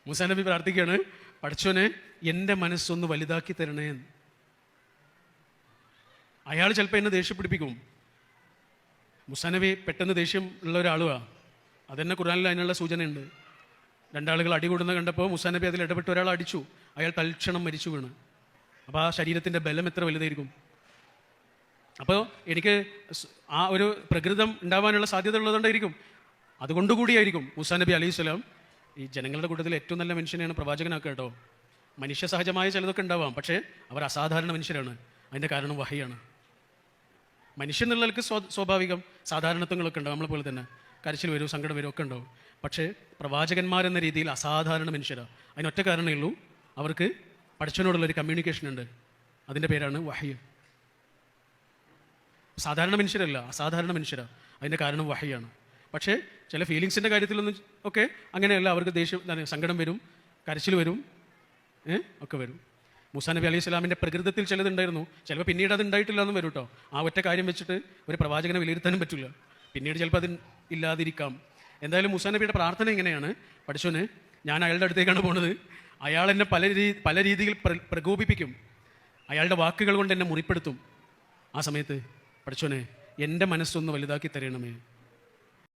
മൂസാ നബി പ്രാർത്ഥിക്കുകയാണ്, പഠിച്ചോനെ എൻ്റെ മനസ്സൊന്ന് വലുതാക്കി തരണേ എന്ന്. അയാൾ ചിലപ്പോൾ എന്നെ ദേഷ്യം പിടിപ്പിക്കും. മൂസാ നബി പെട്ടെന്ന് ദേഷ്യം ഉള്ള ഒരാളുമാണ്. അതെന്നെ ഖുർആനിൽ അതിനുള്ള സൂചനയുണ്ട്. രണ്ടാളുകൾ അടികൂടുന്ന കണ്ടപ്പോൾ മൂസാ നബി അതിൽ ഇടപെട്ട് ഒരാൾ അടിച്ചു. അയാൾ തൽക്ഷണം മരിച്ചു വീണ്. അപ്പോൾ ആ ശരീരത്തിൻ്റെ ബലം എത്ര വലുതായിരിക്കും. അപ്പോൾ എനിക്ക് ആ ഒരു പ്രകൃതം ഉണ്ടാവാനുള്ള സാധ്യത ഉള്ളതുകൊണ്ടായിരിക്കും, അതുകൊണ്ടുകൂടിയായിരിക്കും മൂസാ നബി അലൈഹി സ്വലാം ഈ ജനങ്ങളുടെ കൂട്ടത്തിൽ ഏറ്റവും നല്ല മനുഷ്യനെയാണ് പ്രവാചകനാക്കുക കേട്ടോ. മനുഷ്യ സഹജമായ ചിലതൊക്കെ ഉണ്ടാവാം, പക്ഷേ അവർ അസാധാരണ മനുഷ്യരാണ്. അതിൻ്റെ കാരണം വഹയാണ്. മനുഷ്യൻ എന്നുള്ളവർക്ക് സ്വാഭാവികം സാധാരണത്വങ്ങളൊക്കെ ഉണ്ടാവും, നമ്മളെ പോലെ തന്നെ കരച്ചിൽ വരും, സങ്കടം വരും, ഒക്കെ ഉണ്ടാവും. പക്ഷേ പ്രവാചകന്മാരെന്ന രീതിയിൽ അസാധാരണ മനുഷ്യരാണ്. അതിനൊറ്റ കാരണമേ ഉള്ളൂ, അവർക്ക് പടച്ചവനോടുള്ളൊരു കമ്മ്യൂണിക്കേഷൻ ഉണ്ട്. അതിൻ്റെ പേരാണ് വഹയ്. സാധാരണ മനുഷ്യരല്ല, അസാധാരണ മനുഷ്യരാണ്. അതിൻ്റെ കാരണം വഹയാണ്. പക്ഷേ ചില ഫീലിങ്സിൻ്റെ കാര്യത്തിലൊന്നും ഒക്കെ അങ്ങനെയല്ല. അവർക്ക് ദേഷ്യം, സങ്കടം വരും, കരച്ചിൽ വരും, ഒക്കെ വരും. മൂസാ നബി അലൈഹി സ്വലാമിൻ്റെ പ്രകൃതത്തിൽ ചിലതുണ്ടായിരുന്നു. ചിലപ്പോൾ പിന്നീട് അത് ഉണ്ടായിട്ടില്ല എന്നും വരും കേട്ടോ. ആ ഒറ്റ കാര്യം വെച്ചിട്ട് ഒരു പ്രവാചകനെ വിലയിരുത്താനും പറ്റില്ല. പിന്നീട് ചിലപ്പോൾ അത് ഇല്ലാതിരിക്കാം. എന്തായാലും മൂസാ നബിയുടെ പ്രാർത്ഥന ഇങ്ങനെയാണ്, പഠിച്ചോന് ഞാൻ അയാളുടെ അടുത്തേക്കാണ് പോണത്. അയാൾ എന്നെ പല രീതിയിൽ പ്രകോപിപ്പിക്കും. അയാളുടെ വാക്കുകൾ കൊണ്ട് എന്നെ മുറിപ്പെടുത്തും. ആ സമയത്ത് പഠിച്ചോനെ എൻ്റെ മനസ്സൊന്ന് വലുതാക്കി തരണമേ.